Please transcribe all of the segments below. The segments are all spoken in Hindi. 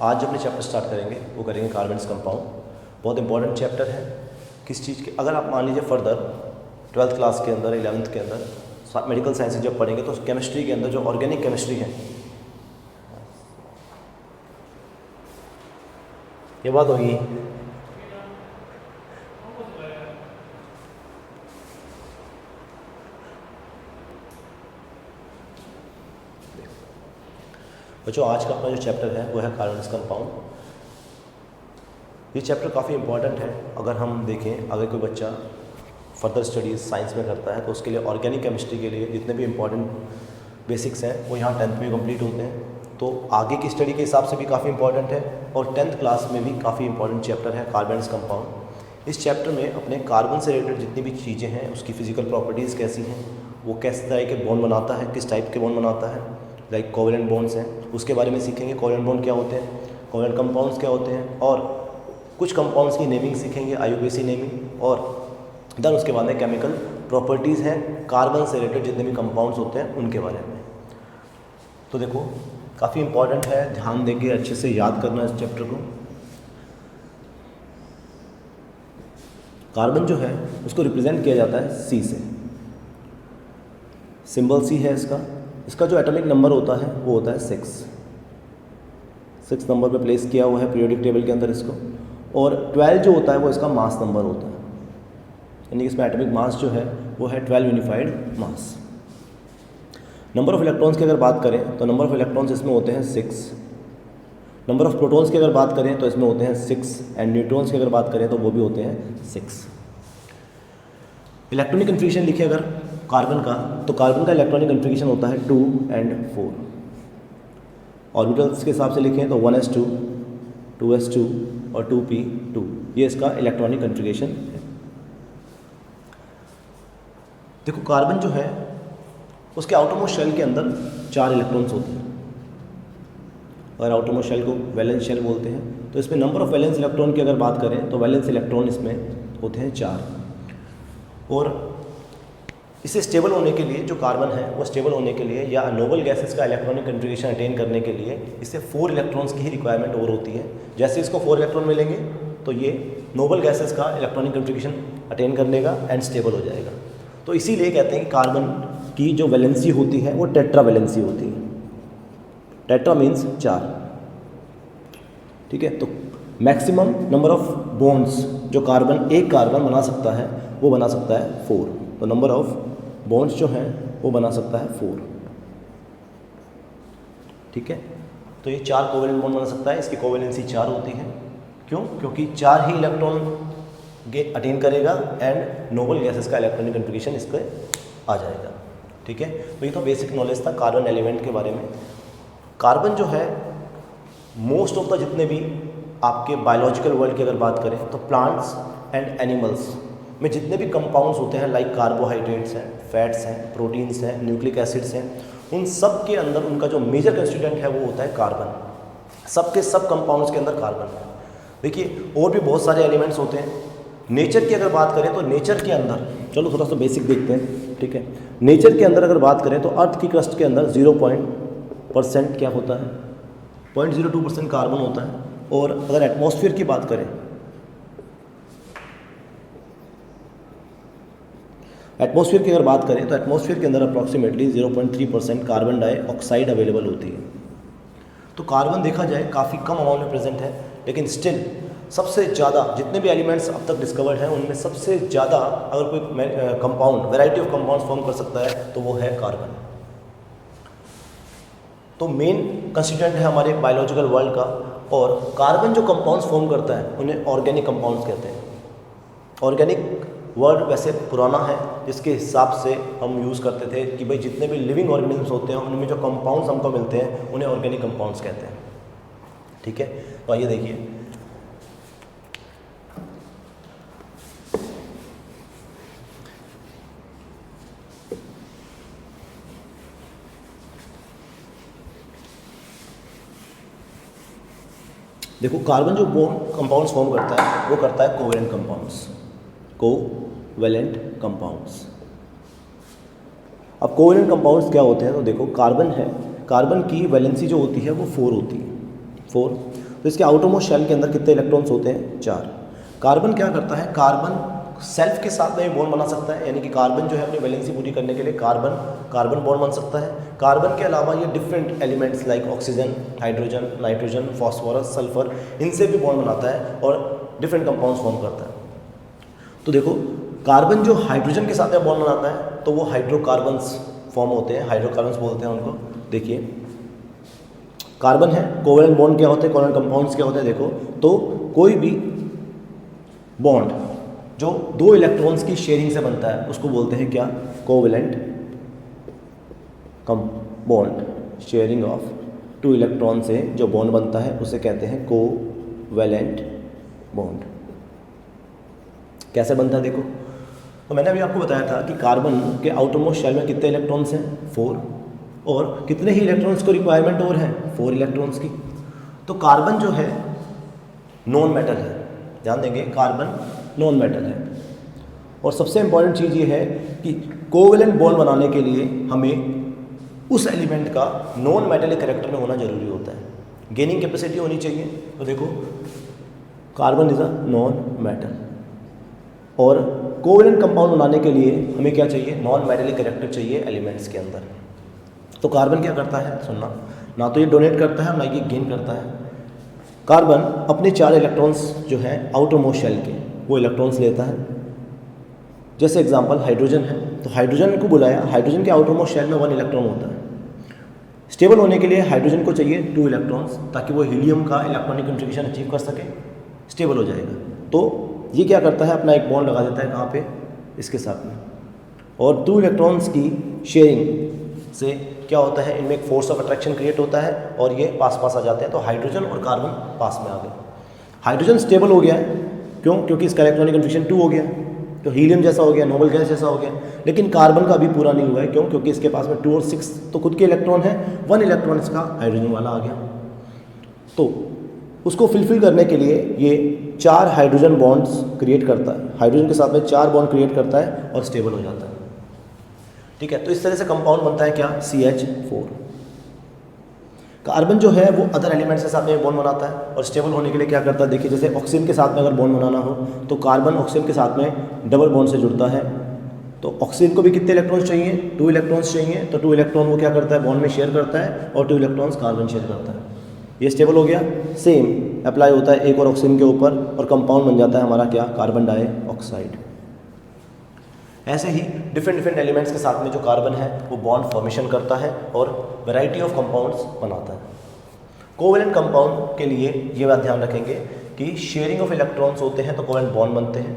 आज जो अपने चैप्टर स्टार्ट करेंगे वो करेंगे कार्बन्स कंपाउंड। बहुत इंपॉर्टेंट चैप्टर है। किस चीज़ के, अगर आप मान लीजिए फर्दर 12th क्लास के अंदर 11th के अंदर मेडिकल साइंसेज जब पढ़ेंगे तो केमिस्ट्री के अंदर जो ऑर्गेनिक केमिस्ट्री है, ये बात होगी। बच्चों आज का अपना जो चैप्टर है वो है कार्बन्स कंपाउंड। ये चैप्टर काफ़ी इंपॉर्टेंट है। अगर हम देखें, अगर कोई बच्चा फर्दर स्टडीज़ साइंस में करता है तो उसके लिए ऑर्गेनिक केमिस्ट्री के लिए जितने भी इंपॉर्टेंट बेसिक्स हैं वो यहाँ 10th में कंप्लीट होते हैं, तो आगे की स्टडी के हिसाब से भी काफ़ी इंपॉर्टेंट है। और 10th क्लास में भी काफ़ी इंपॉर्टेंट चैप्टर है कार्बन्स कंपाउंड। इस चैप्टर में अपने कार्बन से रिलेटेड जितनी भी चीज़ें हैं, उसकी फिजिकल प्रॉपर्टीज़ कैसी हैं, वो किस तरह के बॉन्ड बनाता है, किस टाइप के बॉन्ड बनाता है, लाइक कोवेलेंट बॉन्ड्स हैं, उसके बारे में सीखेंगे। कोवेलेंट बॉन्ड क्या होते हैं, कोवेलेंट कंपाउंड्स क्या होते हैं, और कुछ कंपाउंड्स की नेमिंग सीखेंगे, IUPAC नेमिंग। और देन उसके बाद में केमिकल प्रॉपर्टीज़ हैं कार्बन से रिलेटेड जितने भी कंपाउंड्स होते हैं उनके बारे में। तो देखो काफ़ी इंपॉर्टेंट है, ध्यान देके अच्छे से याद करना इस चैप्टर को। कार्बन जो है उसको रिप्रेजेंट किया जाता है C से, सिंबल C है इसका। इसका जो एटॉमिक नंबर होता है वो होता है 6 नंबर पे प्लेस किया हुआ है पीरियोडिक टेबल के अंदर इसको। और 12 जो होता है वो इसका मास नंबर होता है, यानी कि इसमें एटॉमिक मास जो है वो है 12 unified mass. Number of electrons की अगर बात करें तो नंबर ऑफ इलेक्ट्रॉन्स इसमें होते हैं 6। नंबर ऑफ प्रोटॉन्स की अगर बात करें तो इसमें होते हैं 6, एंड न्यूट्रॉन्स की अगर बात करें तो वो भी होते हैं 6। इलेक्ट्रॉनिक कन्फिग्रेशन लिखे अगर कार्बन का, तो कार्बन का इलेक्ट्रॉनिक कन्फिग्रेशन होता है 2 and 4। ऑर्बिटल्स के हिसाब से लिखें तो 1s2, 2s2 और 2p2, ये इसका इलेक्ट्रॉनिक कन्फिग्रेशन है। देखो कार्बन जो है उसके आउटरमोस्ट शेल के अंदर 4 इलेक्ट्रॉन्स होते हैं, और आउटरमोस्ट शेल को वैलेंस शेल बोलते हैं। तो इसमें नंबर ऑफ वैलेंस इलेक्ट्रॉन की अगर बात करें तो वैलेंस इलेक्ट्रॉन इसमें होते हैं 4। और इसे स्टेबल होने के लिए, जो कार्बन है वो स्टेबल होने के लिए या नोबल गैसेस का इलेक्ट्रॉनिक कन्फिग्रेशन अटेन करने के लिए इसे 4 इलेक्ट्रॉन्स की ही रिक्वायरमेंट और होती है। जैसे इसको 4 इलेक्ट्रॉन मिलेंगे तो ये नोबल गैसेस का इलेक्ट्रॉनिक कन्फिग्रेशन अटेन कर लेगा एंड स्टेबल हो जाएगा। तो इसीलिए कहते हैं कि कार्बन की जो वैलेंसी होती है वो टेट्रा वैलेंसी होती है। टेट्रा मीन्स 4, ठीक है। तो मैक्सिमम नंबर ऑफ बॉन्ड्स जो एक कार्बन बना सकता है वो बना सकता है 4। तो नंबर ऑफ बॉन्ड्स जो हैं वो बना सकता है 4, ठीक है। तो ये 4 कोवेलेंट बॉन्ड बना सकता है, इसकी कोवेलेंसी 4 होती है। क्यों? क्योंकि 4 ही इलेक्ट्रॉन अटेन करेगा एंड नोबल गैसेस का इलेक्ट्रॉनिक कन्फिग्रेशन इस पर आ जाएगा, ठीक है। तो ये तो बेसिक नॉलेज था कार्बन एलिमेंट के बारे में। कार्बन जो है मोस्ट ऑफ द जितने भी आपके बायोलॉजिकल वर्ल्ड की अगर बात करें तो प्लांट्स एंड एनिमल्स में जितने भी कंपाउंड्स होते हैं, लाइक कार्बोहाइड्रेट्स हैं, फैट्स हैं, प्रोटीन्स हैं, न्यूक्लिक एसिड्स हैं, उन सब के अंदर उनका जो मेजर कंस्टिट्यूएंट है वो होता है कार्बन। सबके सब कंपाउंड्स के अंदर कार्बन है। देखिए और भी बहुत सारे एलिमेंट्स होते हैं। नेचर की अगर बात करें तो नेचर के अंदर, चलो थोड़ा सा बेसिक देखते हैं, ठीक है। नेचर के अंदर अगर बात करें तो अर्थ की क्रस्ट के अंदर 0% क्या होता है, 0.02% कार्बन होता है। और अगर एटमॉस्फेयर की बात करें, एटमॉस्फेयर की अगर बात करें तो एटमॉस्फेयर के अंदर अप्रॉक्सीमेटली 0.3% कार्बन डाइऑक्साइड अवेलेबल होती है। तो कार्बन देखा जाए काफ़ी कम अमाउंट में प्रेजेंट है, लेकिन स्टिल सबसे ज़्यादा जितने भी एलिमेंट्स अब तक डिस्कवर्ड हैं उनमें सबसे ज़्यादा अगर कोई compound, variety of compounds form कर सकता है तो वो है कार्बन। तो मेन कंस्टिट्यूएंट है हमारे बायोलॉजिकल वर्ल्ड का। और कार्बन जो कंपाउंड्स फॉर्म करता है उन्हें ऑर्गेनिक कंपाउंड्स कहते हैं। ऑर्गेनिक वर्ड वैसे पुराना है, जिसके हिसाब से हम यूज़ करते थे कि भाई जितने भी लिविंग ऑर्गेनिज्म्स होते हैं उनमें जो कंपाउंड्स हमको मिलते हैं उन्हें ऑर्गेनिक कंपाउंड्स कहते हैं, ठीक है। तो आइए देखिए, देखो कार्बन जो कंपाउंड्स फॉर्म करता है वो करता है कोवेलेंट कंपाउंड्स, कोवेलेंट कंपाउंड्स। अब कोवेलेंट कंपाउंड्स क्या होते हैं, तो देखो कार्बन है, कार्बन की वैलेंसी जो होती है वो 4 होती है, 4। तो इसके आउटरमोस्ट शेल के अंदर कितने इलेक्ट्रॉन्स होते हैं? 4। कार्बन क्या करता है? कार्बन सेल्फ के साथ में बॉन्ड बना सकता है, यानी कि कार्बन जो है अपनी वैलेंसी पूरी करने के लिए कार्बन बॉन्ड बन सकता है। कार्बन के अलावा ये different elements like oxygen, hydrogen, nitrogen, phosphorus, sulphur, इनसे भी बॉन्ड बनाता है और डिफरेंट कंपाउंड्स फॉर्म करता है। तो देखो, कार्बन जो हाइड्रोजन के साथ में बॉन्ड बनाता है तो वो हाइड्रोकार्बन्स फॉर्म होते हैं, हाइड्रोकार्बन्स बोलते हैं उनको। देखिए, कार्बन है, कोवेलेंट बॉन्ड क्या होते हैं, कोवेलेंट कंपाउंड्स क्या होते हैं? देखो, तो कोई भी बॉन्ड जो 2 इलेक्ट्रॉन्स की शेयरिंग से बनता है उसको बोलते हैं क्या? Covalent bond. Sharing of 2 electron से जो बॉन्ड बनता है उसे कहते हैं कोवेलेंट बॉन्ड। कैसे बनता है देखो, तो मैंने अभी आपको बताया था कि कार्बन के आउटरमोस्ट शेल में कितने इलेक्ट्रॉन्स हैं? 4। और कितने ही इलेक्ट्रॉन्स को रिक्वायरमेंट और है? 4 इलेक्ट्रॉन्स की। तो कार्बन जो है नॉन मेटल है, ध्यान देंगे, कार्बन नॉन मेटल है। और सबसे इंपॉर्टेंट चीज़ ये है कि कोवेलेंट बॉन्ड बनाने के लिए हमें उस एलिमेंट का नॉन मेटेलिक कैरेक्टर में होना जरूरी होता है। गेनिंग कैपेसिटी होनी चाहिए। तो देखो, carbon is a non metal और कोवेलेंट कंपाउंड बनाने के लिए हमें क्या चाहिए? नॉन मेटेलिक कैरेक्टर चाहिए एलिमेंट्स के अंदर। तो कार्बन क्या करता है? सुनना, ना तो ये डोनेट करता है ना ये गेन करता है। कार्बन अपने 4 इलेक्ट्रॉन्स जो हैं आउटर मोस्ट शेल के, वो इलेक्ट्रॉन्स लेता है। जैसे एग्जांपल हाइड्रोजन है, तो हाइड्रोजन को बुलाया, हाइड्रोजन के आउटर मोस्ट शेल में 1 इलेक्ट्रॉन होता है। स्टेबल होने के लिए हाइड्रोजन को चाहिए 2 इलेक्ट्रॉन्स, ताकि वो हीलियम का इलेक्ट्रॉनिक कंट्रीब्यूशन अचीव कर सके, स्टेबल हो जाएगा। तो ये क्या करता है? अपना एक बॉन्ड लगा देता है, कहाँ पे? इसके साथ में। और 2 इलेक्ट्रॉन्स की शेयरिंग से क्या होता है? इनमें एक फोर्स ऑफ अट्रैक्शन क्रिएट होता है और ये पास आ जाते हैं। तो हाइड्रोजन और कार्बन पास में आ गए। हाइड्रोजन स्टेबल हो गया है, क्यों? क्योंकि इसका इलेक्ट्रॉनिक कंट्रीब्यूशन 2 हो गया, तो हीलियम जैसा हो गया, नोबल गैस जैसा हो गया। लेकिन कार्बन का अभी पूरा नहीं हुआ है, क्यों? क्योंकि इसके पास में 2 और 6 तो खुद के इलेक्ट्रॉन है, 1 इलेक्ट्रॉन इसका हाइड्रोजन वाला आ गया। तो उसको फिलफिल करने के लिए ये 4 हाइड्रोजन बॉन्ड्स क्रिएट करता है, हाइड्रोजन के साथ में 4 बॉन्ड क्रिएट करता है और स्टेबल हो जाता है। ठीक है, तो इस तरह से कंपाउंड बनता है क्या? CH4। कार्बन जो है वो अदर एलिमेंट्स के साथ में बॉन्ड बनाता है और स्टेबल होने के लिए क्या करता है? देखिए, जैसे ऑक्सीजन के साथ में अगर बॉन्ड बनाना हो तो कार्बन ऑक्सीजन के साथ में डबल बॉन्ड से जुड़ता है। तो ऑक्सीजन को भी कितने इलेक्ट्रॉन्स चाहिए? 2 इलेक्ट्रॉन्स चाहिए। तो 2 इलेक्ट्रॉन वो क्या करता है? बॉन्ड में शेयर करता है और 2 इलेक्ट्रॉन्स कार्बन शेयर करता है। ये स्टेबल हो गया। सेम अप्लाई होता है एक और ऑक्सीजन के ऊपर और कंपाउंड बन जाता है हमारा क्या? Carbon dioxide. ऐसे ही डिफरेंट एलिमेंट्स के साथ में जो कार्बन है वो बॉन्ड फॉर्मेशन करता है और वैरायटी ऑफ कंपाउंड्स बनाता है। कोवेलेंट कंपाउंड के लिए ये बात ध्यान रखेंगे कि शेयरिंग ऑफ इलेक्ट्रॉन्स होते हैं तो कोवेलेंट बॉन्ड बनते हैं,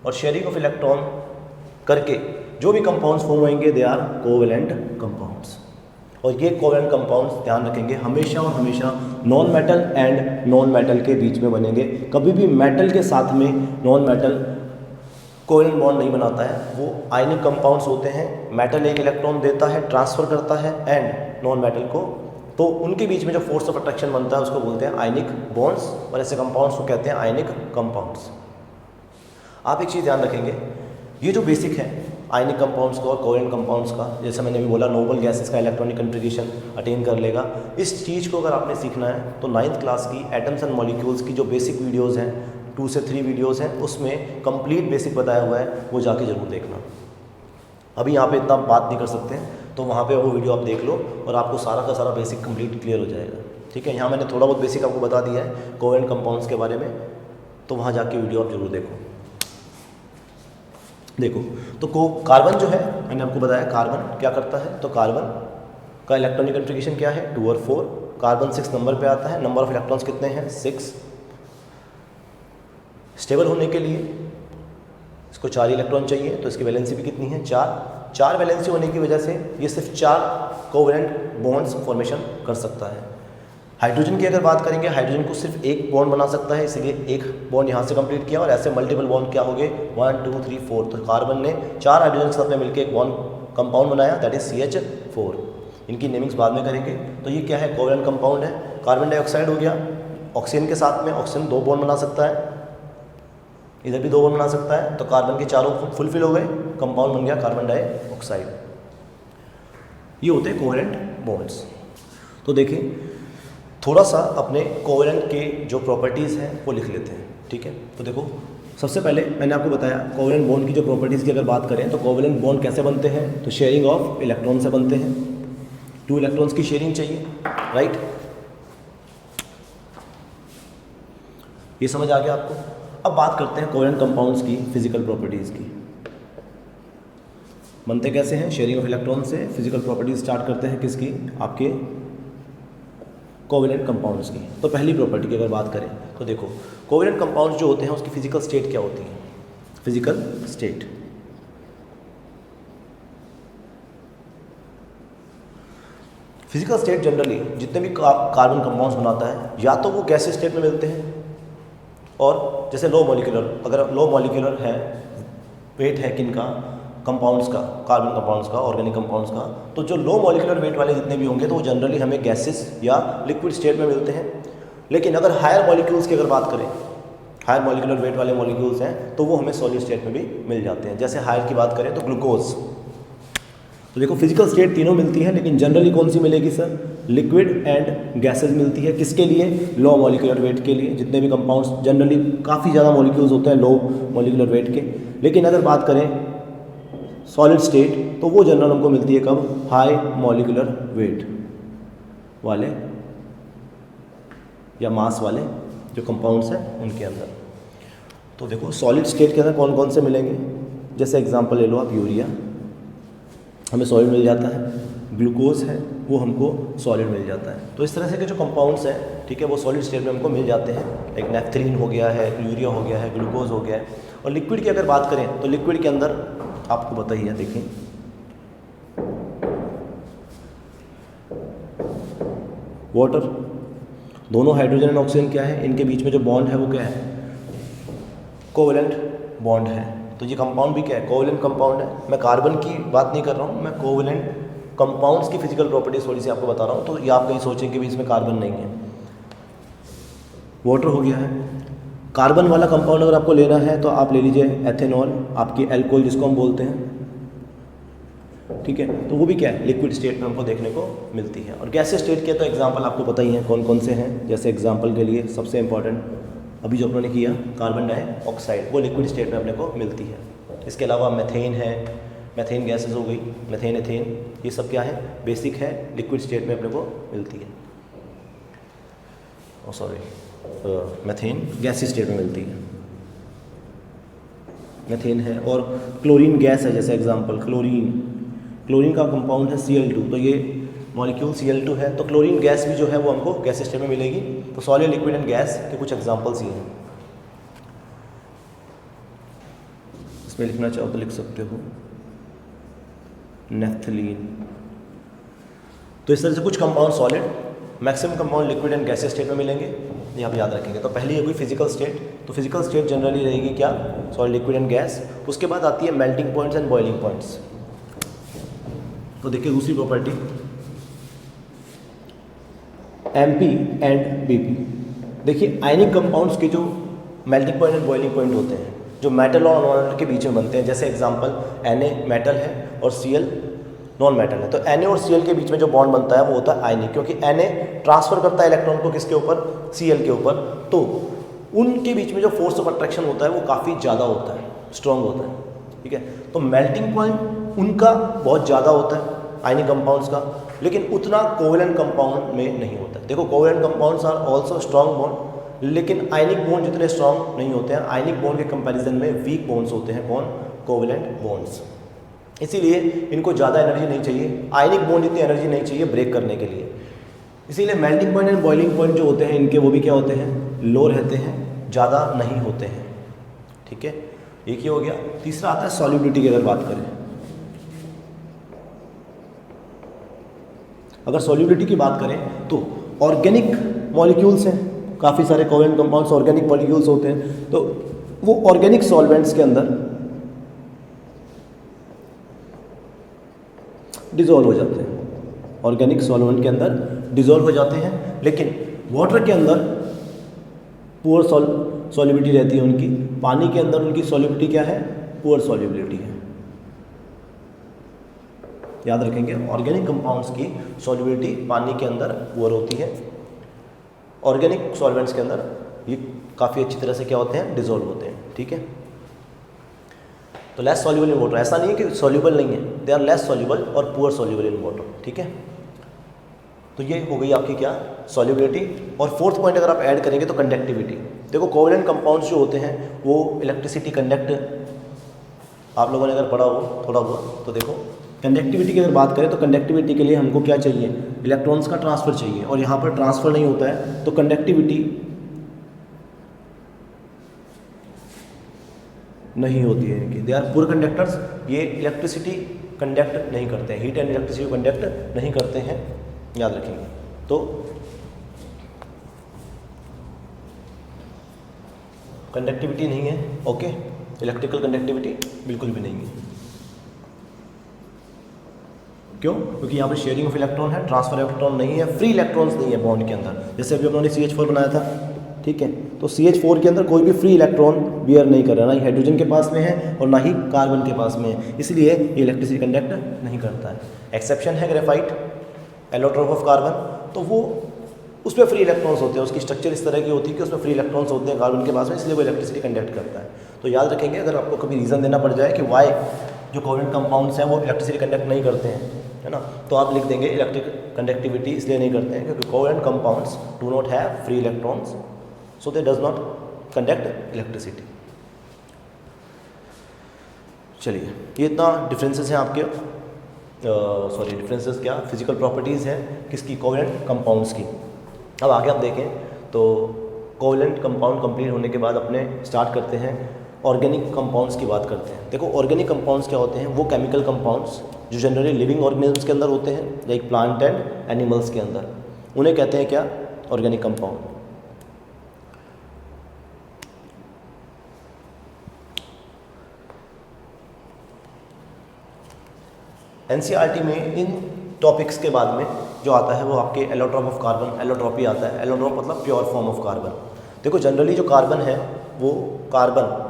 और शेयरिंग ऑफ इलेक्ट्रॉन करके जो भी कंपाउंड्स फॉर्म होंगे दे आर कोवेलेंट कंपाउंड्स। और ये कोवेलेंट कंपाउंड्स ध्यान रखेंगे हमेशा और हमेशा non metal and non metal के बीच में बनेंगे। कभी भी मेटल के साथ में नॉन मेटल कोवेलेंट बॉन्ड नहीं बनाता है। वो आयनिक कंपाउंड्स होते हैं, मेटल एक इलेक्ट्रॉन देता है, ट्रांसफर करता है एंड नॉन मेटल को, तो उनके बीच में जो फोर्स ऑफ अट्रैक्शन बनता है उसको बोलते हैं आयनिक बॉन्ड्स, और ऐसे कंपाउंड्स को कहते हैं आयनिक कंपाउंड्स। आप एक चीज़ ध्यान रखेंगे, ये जो बेसिक है आयनिक कंपाउंड्स का और कोवेलेंट कंपाउंड्स का, जैसे मैंने भी बोला नोबल गैसेस का इलेक्ट्रॉनिक कंट्रीब्यूशन अटेन कर लेगा। इस चीज़ को अगर आपने सीखना है तो 9th क्लास की एटम्स एंड मॉलिक्यूल्स की जो बेसिक वीडियोज़ हैं 2 से 3 वीडियोस हैं, उसमें कंप्लीट बेसिक बताया हुआ है, वो जाके ज़रूर देखना। अभी यहाँ पे इतना बात नहीं कर सकते हैं, तो वहाँ पे वो वीडियो आप देख लो और आपको सारा का सारा बेसिक कंप्लीट क्लियर हो जाएगा। ठीक है, यहाँ मैंने थोड़ा बहुत बेसिक आपको बता दिया है कोवेलेंट कंपाउंड्स के बारे में, तो वहाँ जाके वीडियो आप जरूर देखो। तो कार्बन जो है, मैंने आपको बताया कार्बन क्या करता है, तो कार्बन का इलेक्ट्रॉनिक कंट्रीब्यूशन क्या है? 2 और 4। कार्बन 6 नंबर पे आता है। नंबर ऑफ इलेक्ट्रॉन्स कितने हैं? 6। स्टेबल होने के लिए इसको 4 इलेक्ट्रॉन चाहिए, तो इसकी वैलेंसी भी कितनी है? 4 वैलेंसी होने की वजह से ये सिर्फ 4 कोवेलेंट बॉन्ड्स फॉर्मेशन कर सकता है। हाइड्रोजन की अगर बात करेंगे, हाइड्रोजन को सिर्फ एक बॉन्ड बना सकता है, इसलिए एक बॉन्ड यहाँ से कंप्लीट किया और ऐसे मल्टीपल बॉन्ड क्या हो गए? 1 2 3 4। तो कार्बन ने 4 हाइड्रोजन के साथ में मिलकर एक बॉन्ड कंपाउंड बनाया, दैट इज CH4। इनकी नेमिंग्स बाद में करेंगे। तो ये क्या है? कोवेलेंट कंपाउंड है। कार्बन डाइऑक्साइड हो गया, ऑक्सीजन के साथ में ऑक्सीजन 2 बॉन्ड बना सकता है, इधर भी 2 बॉन्ड बना सकता है, तो कार्बन के चारों फुलफिल हो गए, कंपाउंड बन गया कार्बन डाइऑक्साइड। ये होते हैं कोवेलेंट बॉन्ड्स। तो देखिए थोड़ा सा अपने कोवेलेंट के जो प्रॉपर्टीज़ हैं वो लिख लेते हैं, ठीक है। तो देखो सबसे पहले मैंने आपको बताया कोवेलेंट बॉन्ड की जो प्रॉपर्टीज़ की अगर बात करें तो कोवेलेंट बॉन्ड कैसे बनते हैं, तो शेयरिंग ऑफ इलेक्ट्रॉन से बनते हैं, 2 इलेक्ट्रॉन्स की शेयरिंग चाहिए, राइट। ये समझ आ गया आपको। अब बात करते हैं कोवेलेंट कंपाउंड्स की फिजिकल प्रॉपर्टीज़ की। बनते कैसे हैं, शेयरिंग ऑफ इलेक्ट्रॉन से। फिजिकल प्रॉपर्टीज स्टार्ट करते हैं किसकी, आपके कोवेलेंट कंपाउंड्स की। तो पहली प्रॉपर्टी की अगर बात करें तो देखो कोवेलेंट कंपाउंड्स जो होते हैं उसकी फिजिकल स्टेट क्या होती है, physical state. Physical state generally जितने भी कार्बन कंपाउंड्स बनाता है या तो वो गैसीय स्टेट में मिलते हैं, और जैसे लो मॉलिक्यूलर, अगर लो मॉलिक्यूलर है वेट है किनका, कंपाउंड्स का, कार्बन कंपाउंड्स का, ऑर्गेनिक कंपाउंड्स का, तो जो लो मॉलिक्यूलर वेट वाले जितने भी होंगे तो वो जनरली हमें गैसेस या लिक्विड स्टेट में मिलते हैं। लेकिन अगर हायर मॉलिक्यूल्स की अगर बात करें, हायर मॉलिक्यूलर वेट वाले मॉलिक्यूल्स हैं तो वो हमें सॉलिड स्टेट में भी मिल जाते हैं। जैसे हायर की बात करें तो ग्लूकोज। तो देखो फिजिकल स्टेट तीनों मिलती है, लेकिन जनरली कौन सी मिलेगी सर, लिक्विड एंड गैसेज मिलती है। किसके लिए, लो मॉलिक्यूलर वेट के लिए। जितने भी कंपाउंड्स जनरली काफ़ी ज़्यादा मॉलिक्यूल्स होते हैं लो मॉलिक्यूलर वेट के। लेकिन अगर बात करें सॉलिड स्टेट तो वो जनरल हमको मिलती है कब, हाई मॉलिक्यूलर वेट वाले या मास वाले जो कंपाउंड्स हैं उनके अंदर। तो देखो सॉलिड स्टेट के अंदर कौन कौन से मिलेंगे, जैसे एग्जांपल ले लो आप, यूरिया हमें सॉलिड मिल जाता है, ग्लूकोज है वो हमको सॉलिड मिल जाता है। तो इस तरह से के जो कंपाउंड्स हैं, ठीक है, वो सॉलिड स्टेट में हमको मिल जाते हैं। एक नेफ्थलीन हो गया है, यूरिया हो गया है, ग्लूकोज हो गया है। और लिक्विड की अगर बात करें तो लिक्विड के अंदर आपको बताइए, देखिए वाटर, दोनों हाइड्रोजन एंड ऑक्सीजन क्या है, इनके बीच में जो बॉन्ड है वो क्या है, कोवेलेंट बॉन्ड है। तो ये कंपाउंड भी क्या है, कोवेलेंट कंपाउंड है। मैं कार्बन की बात नहीं कर रहा हूँ, मैं कोवेलेंट कंपाउंड्स की फिजिकल प्रॉपर्टीज थोड़ी सी आपको बता रहा हूँ। तो ये आप कहीं सोचें कि भी इसमें कार्बन नहीं है। वाटर हो गया है। कार्बन वाला कंपाउंड अगर आपको लेना है तो आप ले लीजिए एथेनॉल, आपकी एल्कोहल जिसको हम बोलते हैं, ठीक है। तो वो भी क्या है, लिक्विड स्टेट में हमको देखने को मिलती है। और गैसीय स्टेट के तो एग्जांपल आपको पता ही है कौन कौन से हैं। जैसे एग्जांपल के लिए सबसे इंपॉर्टेंट अभी जो अपने किया कार्बन डाइऑक्साइड, वो लिक्विड स्टेट में अपने को मिलती है। इसके अलावा मेथेन है, मेथेन गैसेस हो गई, मेथेन एथेन, ये सब क्या है, बेसिक है, लिक्विड स्टेट में अपने को मिलती है। मेथेन गैसीय स्टेट में मिलती है, मेथेन है। और क्लोरीन गैस है, जैसे एग्जांपल क्लोरीन का कंपाउंड है Cl2, तो ये मॉलिक्यूल Cl2 है। तो क्लोरीन गैस भी जो है वो हमको गैसीय स्टेट में मिलेगी। तो सॉलिड, लिक्विड एंड गैस के कुछ एग्जांपल्स ये हैं। इसमें लिखना चाहो तो लिख सकते हो नेफ्थलीन। तो इस तरह से कुछ compound solid, maximum compound liquid and गैसीय स्टेट में मिलेंगे, ये आप याद रखेंगे। तो पहली है कोई फिजिकल स्टेट, तो फिजिकल स्टेट जनरली रहेगी क्या, सॉलिड, लिक्विड एंड गैस। उसके बाद आती है melting points and boiling points. तो देखिए दूसरी प्रॉपर्टी MP एंड BP। देखिए आयनिक कंपाउंड्स के जो melting point and boiling point होते हैं, जो मेटल और नॉन मेटल के बीच में बनते हैं। जैसे एग्जांपल Na मेटल है और Cl नॉन मेटल है। तो Na और Cl के बीच में जो बॉन्ड बनता है वो होता है आयनिक, क्योंकि Na ट्रांसफर करता है इलेक्ट्रॉन को किसके ऊपर, Cl के ऊपर। तो उनके बीच में जो फोर्स ऑफ अट्रैक्शन होता है वो काफ़ी ज़्यादा होता है, स्ट्रॉन्ग होता है, ठीक है। तो मेल्टिंग पॉइंट उनका बहुत ज़्यादा होता है आयनिक कंपाउंड्स का, लेकिन उतना कोवेलेंट कंपाउंड में नहीं होता है। देखो covalent compounds are also strong bond, लेकिन आयनिक बॉन्ड जितने स्ट्रॉन्ग नहीं होते हैं। आयनिक बॉन्ड के कंपैरिजन में वीक बॉन्ड्स होते हैं, कौन, कोवेलेंट बॉन्ड्स। इसीलिए इनको ज़्यादा एनर्जी नहीं चाहिए, आयनिक बॉन्ड जितनी एनर्जी नहीं चाहिए ब्रेक करने के लिए। इसीलिए melting point and boiling point जो होते हैं इनके, वो भी क्या होते हैं, लो रहते हैं, ज़्यादा नहीं होते हैं, ठीक है। एक ही हो गया। तीसरा आता है सॉल्युबिलिटी की अगर बात करें। अगर सॉल्युबिलिटी की बात करें तो ऑर्गेनिक मॉलिक्यूल्स हैं, काफ़ी सारे कोवेलेंट कंपाउंड्स ऑर्गेनिक मॉलिक्यूल्स होते हैं। तो वो ऑर्गेनिक सॉल्वेंट्स के अंदर डिज़ोल्व हो जाते हैं, ऑर्गेनिक सॉल्वेंट के अंदर डिज़ोल्व हो जाते हैं। लेकिन वाटर के अंदर पुअर सॉल्युबिलिटी रहती है उनकी, पानी के अंदर उनकी सॉल्युबिलिटी क्या है, पुअर सॉल्युबिलिटी है। याद रखेंगे, ऑर्गेनिक कंपाउंड्स की सॉल्युबिलिटी पानी के अंदर पुअर होती है, ऑर्गेनिक सॉल्वेंट्स के अंदर ये काफ़ी अच्छी तरह से क्या होते हैं, डिजोल्व होते हैं। ठीक है, तो लेस सॉल्युबल इन वाटर, ऐसा नहीं है कि सॉल्युबल नहीं है, दे आर लेस सॉल्युबल और पुअर सॉल्युबल इन वाटर। ठीक है, तो ये हो गई आपकी क्या, सॉल्युबिलिटी। और फोर्थ पॉइंट अगर आप ऐड करेंगे तो कंडक्टिविटी। देखो कोवैलेंट कंपाउंड्स जो होते हैं वो इलेक्ट्रिसिटी कंडक्ट, आप लोगों ने अगर पढ़ा हो थोड़ा बहुत तो देखो, कंडक्टिविटी की अगर बात करें तो कंडक्टिविटी के लिए हमको क्या चाहिए, इलेक्ट्रॉन्स का ट्रांसफ़र चाहिए, और यहाँ पर ट्रांसफ़र नहीं होता है तो कंडक्टिविटी नहीं होती है। इनकी दे आर पुअर कंडक्टर्स, ये इलेक्ट्रिसिटी कंडक्ट नहीं करते हैं, हीट एंड इलेक्ट्रिसिटी कंडक्ट नहीं करते हैं, याद रखेंगे। तो कंडक्टिविटी नहीं है, ओके, इलेक्ट्रिकल कंडक्टिविटी बिल्कुल भी नहीं है। क्यों? क्योंकि यहाँ पर शेयरिंग ऑफ इलेक्ट्रॉन है, ट्रांसफर इलेक्ट्रॉन नहीं है, फ्री इलेक्ट्रॉन्स नहीं है बॉन्ड के अंदर। जैसे अभी उन्होंने CH4 बनाया था, ठीक है, तो CH4 के अंदर कोई भी फ्री इलेक्ट्रॉन बियर नहीं कर रहा, ना ही हाइड्रोजन के पास में है और ना ही कार्बन के पास में है, इसलिए ये इलेक्ट्रिसिटी कंडक्ट नहीं करता है। एक्सेप्शन है ग्रेफाइट, एलोट्रोप ऑफ कार्बन, तो वो उसमें फ्री इलेक्ट्रॉन्स होते हैं, उसकी स्ट्रक्चर इस तरह की होती है कि उसमें फ्री इलेक्ट्रॉन्स होते हैं कार्बन के पास में, इसलिए वो इलेक्ट्रिसिटी कंडक्ट करता है। तो याद रखेंगे, अगर आपको कभी रीज़न देना पड़ जाए कि वाई जो कोवैलेंट कंपाउंड्स हैं वो इलेक्ट्रिसिटी कंडक्ट नहीं करते हैं, है ना, तो आप लिख देंगे इलेक्ट्रिक कंडक्टिविटी इसलिए नहीं करते हैं क्योंकि covalent compounds do not have free electrons, so they does not conduct electricity. चलिए, ये इतना डिफरेंसेस हैं आपके, सॉरी डिफरेंसेस क्या, फिजिकल प्रॉपर्टीज़ हैं किसकी, कोवैलेंट कंपाउंड्स की। अब आगे आप देखें तो कोवैलेंट कंपाउंड कंप्लीट होने के बाद अपने स्टार्ट करते हैं ऑर्गेनिक कंपाउंड्स की बात करते हैं। देखो ऑर्गेनिक कंपाउंड्स क्या होते हैं, वो केमिकल कंपाउंड्स जो जनरली लिविंग ऑर्गेनिज्म्स के अंदर होते हैं, लाइक प्लांट एंड एनिमल्स के अंदर, उन्हें कहते हैं क्या, ऑर्गेनिक कंपाउंड। NCERT में इन टॉपिक्स के बाद में जो आता है वो आपके एलोट्रोप ऑफ कार्बन, एलोट्रोपी आता है। एलोट्रोप मतलब प्योर फॉर्म ऑफ कार्बन। देखो जनरली जो कार्बन है वो carbon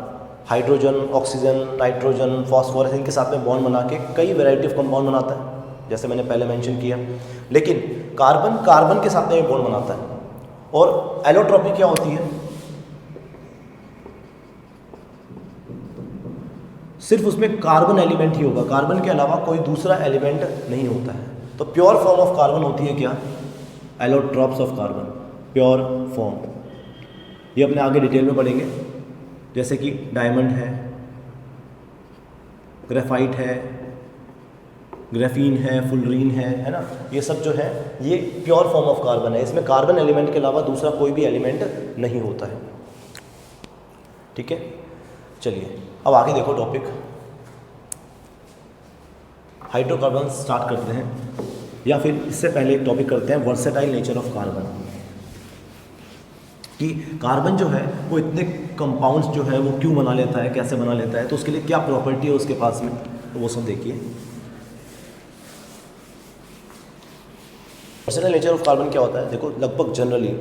hydrogen, oxygen, nitrogen, phosphorus इनके साथ में बॉन्ड बना के कई वैरायटी ऑफ कंपाउंड बनाता है, जैसे मैंने पहले मेंशन किया। लेकिन कार्बन कार्बन के साथ में बॉन्ड बनाता है। और एलोट्रोपी क्या होती है, सिर्फ उसमें कार्बन एलिमेंट ही होगा, कार्बन के अलावा कोई दूसरा एलिमेंट नहीं होता है। तो प्योर फॉर्म ऑफ कार्बन होती है क्या, allotropes of carbon, pure form. ये अपने आगे डिटेल में पढ़ेंगे, जैसे कि डायमंड है, ग्रेफाइट है, ग्रेफीन है, फुलरीन है ना, ये सब जो है ये प्योर फॉर्म ऑफ कार्बन है। इसमें कार्बन एलिमेंट के अलावा दूसरा कोई भी एलिमेंट नहीं होता है। ठीक है, चलिए अब आगे देखो टॉपिक, हाइड्रोकार्बन स्टार्ट करते हैं, या फिर इससे पहले एक टॉपिक करते हैं वर्सेटाइल नेचर ऑफ कार्बन, कि कार्बन जो है वो इतने कंपाउंड्स जो है वो क्यों बना लेता है, कैसे बना लेता है, तो उसके लिए क्या प्रॉपर्टी है उसके पास में, तो वो सब देखिए। वर्सेटाइल नेचर ऑफ कार्बन क्या होता है, देखो लगभग जनरली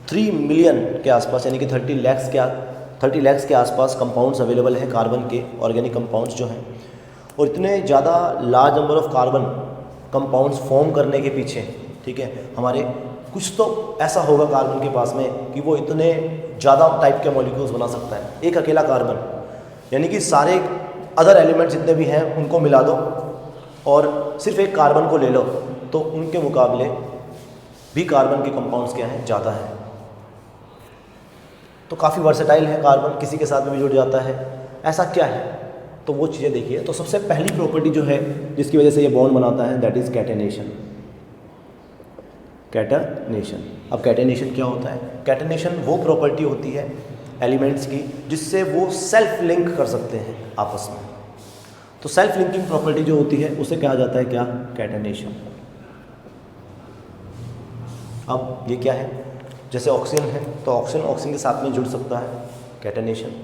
3 मिलियन के आसपास, यानी कि 30 लाख के आसपास कंपाउंड्स अवेलेबल हैं कार्बन के, ऑर्गेनिक कंपाउंड्स जो हैं। और इतने ज़्यादा large number of carbon compounds form करने के पीछे, ठीक है, हमारे कुछ तो ऐसा होगा कार्बन के पास में कि वो इतने ज़्यादा टाइप के मॉलिक्यूल्स बना सकता है। एक अकेला कार्बन, यानी कि सारे अदर एलिमेंट जितने भी हैं उनको मिला दो और सिर्फ एक कार्बन को ले लो, तो उनके मुकाबले भी कार्बन के कंपाउंड्स क्या हैं, ज़्यादा हैं। तो काफ़ी वर्सेटाइल है कार्बन, किसी के साथ में भी जुड़ जाता है। ऐसा क्या है, तो वो चीज़ें देखिए। तो सबसे पहली प्रॉपर्टी जो है जिसकी वजह से ये बॉन्ड बनाता है, दैट इज़ कैटेनेशन। कैटेनेशन, अब कैटेनेशन क्या होता है, कैटेनेशन वो प्रॉपर्टी होती है एलिमेंट्स की जिससे वो सेल्फ लिंक कर सकते हैं आपस में। तो सेल्फ लिंकिंग प्रॉपर्टी जो होती है उसे कहा जाता है क्या, कैटेनेशन। अब ये क्या है, जैसे ऑक्सीजन है तो ऑक्सीजन ऑक्सीजन के साथ में जुड़ सकता है, कैटेनेशन।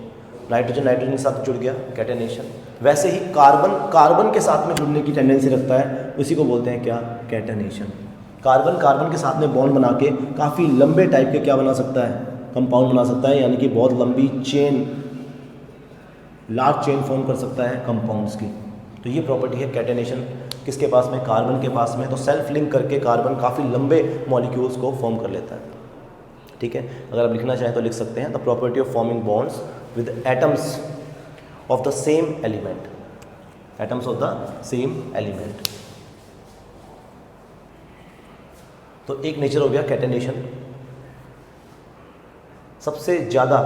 नाइट्रोजन नाइट्रोजन के साथ जुड़ गया, कैटेनेशन। वैसे ही कार्बन कार्बन के साथ में जुड़ने की टेंडेंसी रखता है, उसी को बोलते हैं क्या, कैटेनेशन। कार्बन कार्बन के साथ में बॉन्ड बना के काफ़ी लंबे टाइप के क्या बना सकता है, कंपाउंड बना सकता है, यानी कि बहुत लंबी चेन, लार्ज चेन फॉर्म कर सकता है कंपाउंड्स की। तो ये प्रॉपर्टी है कैटेनेशन, किसके पास में, कार्बन के पास में। तो सेल्फ लिंक करके कार्बन काफ़ी लंबे मॉलिक्यूल्स को फॉर्म कर लेता है। ठीक है, अगर आप लिखना चाहें तो लिख सकते हैं the property of forming bonds with atoms of the same element, atoms of the same element. तो एक नेचर हो गया कैटेनेशन। सबसे ज़्यादा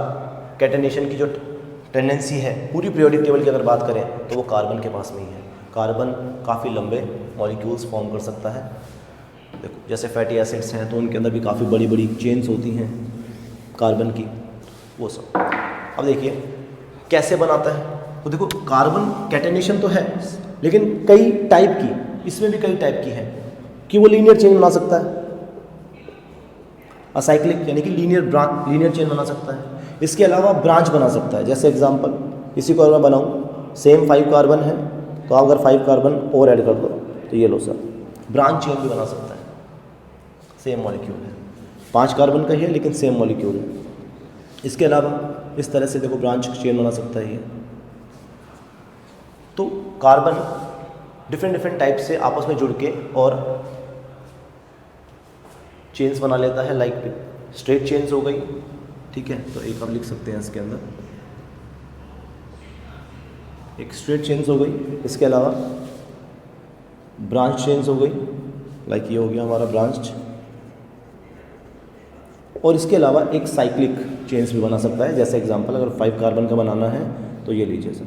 कैटेनेशन की जो टेंडेंसी है पूरी पीरियोडिक टेबल की अगर बात करें तो वो कार्बन के पास में ही है। कार्बन काफ़ी लंबे मॉलिक्यूल्स फॉर्म कर सकता है। देखो जैसे फैटी एसिड्स हैं तो उनके अंदर भी काफ़ी बड़ी बड़ी चेन्स होती हैं कार्बन की, वो सब। अब देखिए कैसे बनाता है, तो देखो कार्बन कैटेनेशन तो है लेकिन कई टाइप की, इसमें भी कई टाइप की है कि वो लीनियर चेन बना सकता है, असाइक्लिक यानी कि लीनियर चेन बना सकता है। इसके अलावा ब्रांच बना सकता है। जैसे एग्जांपल इसी को अगर मैं बनाऊँ, सेम 5 कार्बन है तो आप अगर 5 कार्बन और ऐड कर दो तो ये लो सर, ब्रांच चेन भी बना सकता है। सेम मॉलिक्यूल है, 5 कार्बन का ही है लेकिन सेम मॉलिक्यूल है। इसके अलावा इस तरह से देखो ब्रांच चेन बना सकता है ये। तो कार्बन डिफरेंट टाइप से आपस में जुड़ के और चेन्स बना लेता है, लाइक स्ट्रेट चेन्स हो गई, ठीक है। तो एक आप लिख सकते हैं इसके अंदर, एक स्ट्रेट चेन्स हो गई। इसके अलावा ब्रांच चेन्स हो गई, लाइक ये हो गया हमारा ब्रांच। और इसके अलावा एक साइक्लिक चेन्स भी बना सकता है। जैसे एग्जांपल अगर 5 कार्बन का बनाना है तो ये लीजिए सर,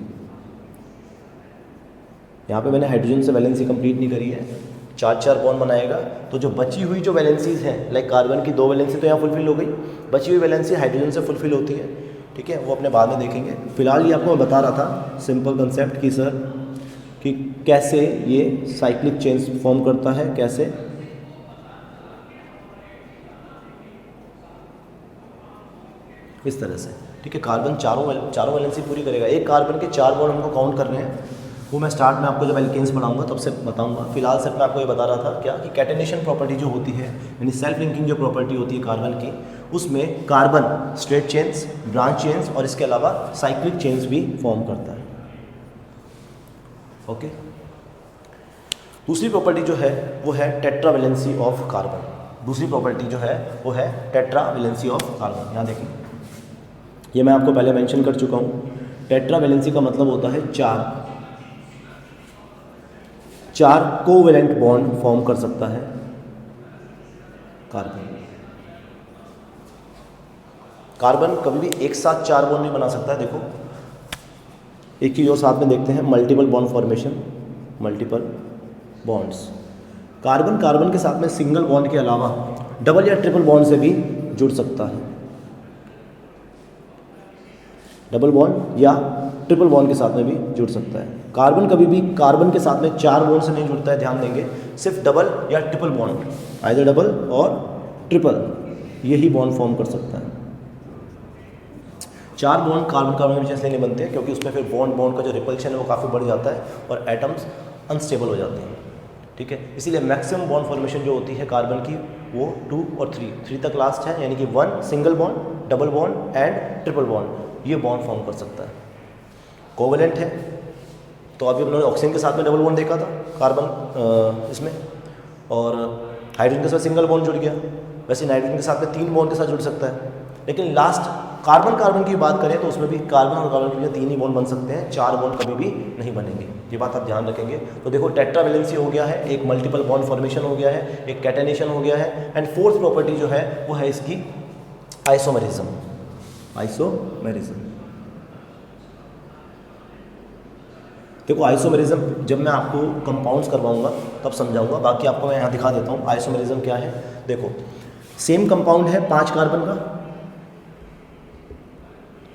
यहाँ पे मैंने हाइड्रोजन से वैलेंसी कंप्लीट नहीं करी है, 4 बॉन्ड बनाएगा। तो जो बची हुई जो वैलेंसीज हैं, लाइक कार्बन की 2 वैलेंसी तो यहाँ फुलफिल हो गई, बची हुई वैलेंसी हाइड्रोजन से फुलफिल होती है, ठीक है। वो अपने बाद में देखेंगे। फिलहाल ये आपको मैं बता रहा था सिंपल कंसेप्ट कि सर कि कैसे ये साइक्लिक चेन्स फॉर्म करता है, कैसे। इस तरह से, ठीक है। कार्बन चारों वैलेंसी पूरी करेगा। एक कार्बन के 4 बॉन्ड हमको काउंट करने हैं, वो मैं स्टार्ट में आपको जब एल्केन्स पढ़ाऊंगा तब से बताऊंगा। फिलहाल सिर्फ मैं आपको ये बता रहा था क्या कि कैटेनेशन प्रॉपर्टी जो होती है, यानी सेल्फ लिंकिंग जो प्रॉपर्टी होती है कार्बन की, उसमें carbon straight chains, branch chains और इसके अलावा साइक्लिक चेन्स भी फॉर्म करता है। ओके। दूसरी प्रॉपर्टी जो है वो है टेट्रावैलेंसी ऑफ कार्बन। दूसरी प्रॉपर्टी जो है वो है टेट्रावैलेंसी ऑफ कार्बन। यहाँ देखिए, ये मैं आपको पहले मेंशन कर चुका हूँ। टेट्रावैलेंसी का मतलब होता है 4 कोवैलेंट बॉन्ड फॉर्म कर सकता है कार्बन। कार्बन कभी भी एक साथ 4 बॉन्ड नहीं बना सकता है। देखो एक चीज़ और साथ में देखते हैं, multiple bond formation, multiple bonds. Carbon के साथ में सिंगल बॉन्ड के अलावा डबल या ट्रिपल बॉन्ड से भी जुड़ सकता है। डबल बॉन्ड या ट्रिपल बॉन्ड के साथ में भी जुड़ सकता है। कार्बन कभी भी कार्बन के साथ में 4 बॉन्ड से नहीं जुड़ता है, ध्यान देंगे। सिर्फ डबल या ट्रिपल बॉन्ड, आइदर डबल और ट्रिपल, यही बॉन्ड फॉर्म कर सकता है। 4 बॉन्ड कार्बन के बीच इसलिए नहीं बनते क्योंकि उसमें फिर बॉन्ड का जो रिपल्शन है वो काफ़ी बढ़ जाता है और एटम्स अनस्टेबल हो जाते हैं, ठीक है। इसीलिए मैक्सिमम बॉन्ड फॉर्मेशन जो होती है कार्बन की वो 2 और 3 तक लास्ट है, यानी कि 1 single bond, double bond and triple bond, ये बॉन्ड फॉर्म कर सकता है। कोवैलेंट है तो अभी हम लोगों ने ऑक्सीजन के साथ में डबल बॉन्ड देखा था कार्बन इसमें, और हाइड्रोजन के साथ सिंगल बॉन्ड जुड़ गया। वैसे नाइट्रोजन के साथ में 3 बॉन्ड के साथ जुड़ सकता है। लेकिन लास्ट कार्बन की बात करें तो उसमें भी कार्बन और कार्बन के बीच 3 ही बॉन्ड बन सकते हैं, 4 बॉन्ड कभी भी नहीं बनेंगे। ये बात आप ध्यान रखेंगे। तो देखो टेट्रावैलेंसी हो गया है, एक मल्टीपल बॉन्ड फॉर्मेशन हो गया है, एक कैटेनेशन हो गया है, एंड फोर्थ प्रॉपर्टी जो है वो है इसकी आइसोमेरिज्म। देखो आइसोमेरिज्म जब मैं आपको कंपाउंड्स करवाऊंगा तब समझाऊंगा, बाकी आपको मैं यहाँ दिखा देता हूँ आइसोमेरिज्म क्या है। देखो सेम कंपाउंड है 5 कार्बन का,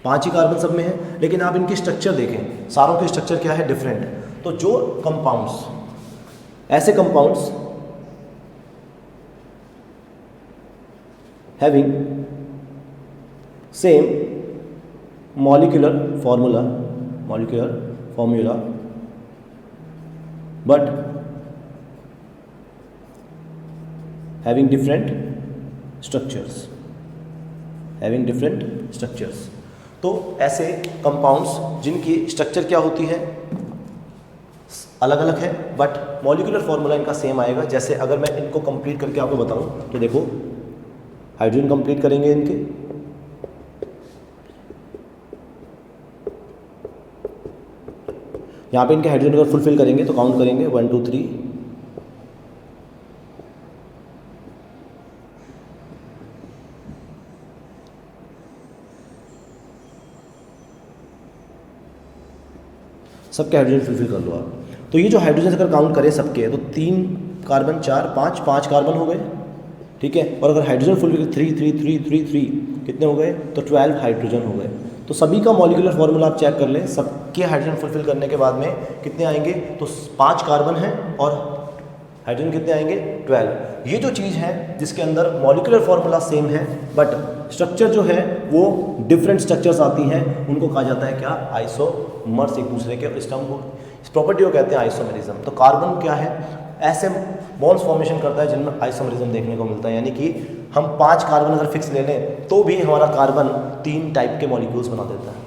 5 ही कार्बन सब में है, लेकिन आप इनकी स्ट्रक्चर देखें, सारों की स्ट्रक्चर क्या है, डिफरेंट। तो जो कंपाउंड्स, ऐसे compounds having same molecular formula but having different structures, तो ऐसे कंपाउंड्स जिनकी स्ट्रक्चर क्या होती है, अलग अलग है, बट मॉलिक्यूलर फॉर्मूला इनका सेम आएगा। जैसे अगर मैं इनको कंप्लीट करके आपको बताऊं तो देखो हाइड्रोजन कंप्लीट करेंगे इनके, यहाँ पे इनके हाइड्रोजन अगर फुलफिल करेंगे तो काउंट करेंगे 1 2 3, सबके हाइड्रोजन फुलफिल कर लो आप। तो ये जो हाइड्रोजन अगर काउंट करें सबके तो 3 कार्बन 4 5 कार्बन हो गए, ठीक है। और अगर हाइड्रोजन फुलफिल 3 3 3 3 3 कितने हो गए, तो 12 हाइड्रोजन हो गए। तो सभी का मॉलिक्यूलर फार्मूला आप चेक कर लें, सबके हाइड्रोजन फुलफिल करने के बाद में कितने आएंगे, तो 5 कार्बन हैं और हाइड्रोजन कितने आएंगे, 12। ये जो चीज़ है जिसके अंदर मॉलिक्यूलर फार्मूला सेम है बट स्ट्रक्चर जो है वो डिफरेंट स्ट्रक्चर्स आती हैं, उनको कहा जाता है क्या, आइसोमर्स एक दूसरे के। इस टर्म को, इस प्रॉपर्टी को कहते हैं आइसोमेरिज्म। तो कार्बन क्या है, ऐसे बॉन्ड्स फॉर्मेशन करता है जिनमें आइसोमेरिज्म देखने को मिलता है, यानी कि हम 5 कार्बन अगर फिक्स ले लें तो भी हमारा कार्बन 3 टाइप के मॉलिक्यूल्स बना देता है,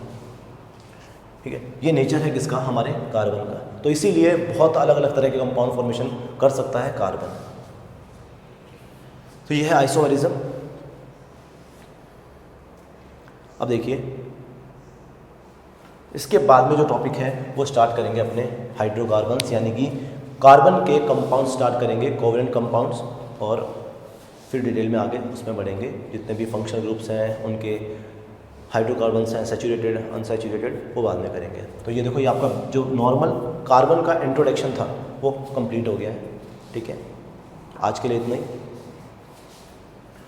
ठीक है। ये नेचर है किसका, हमारे कार्बन का। तो इसीलिए बहुत अलग अलग तरह के कंपाउंड फॉर्मेशन कर सकता है कार्बन। तो ये है आइसोमेरिज्म। अब देखिए इसके बाद में जो टॉपिक है वो स्टार्ट करेंगे अपने हाइड्रोकार्बन्स, यानी कि कार्बन के कंपाउंड स्टार्ट करेंगे, कोवेलेंट कंपाउंड्स, और फिर डिटेल में आगे उसमें बढ़ेंगे। जितने भी फंक्शनल ग्रुप्स हैं उनके हाइड्रोकार्बन्स हैं, सैचुरेटेड अनसैचुरेटेड, वो बाद में करेंगे। तो ये देखो, ये आपका जो नॉर्मल कार्बन का इंट्रोडक्शन था वो कंप्लीट हो गया है, ठीक है। आज के लिए इतना ही।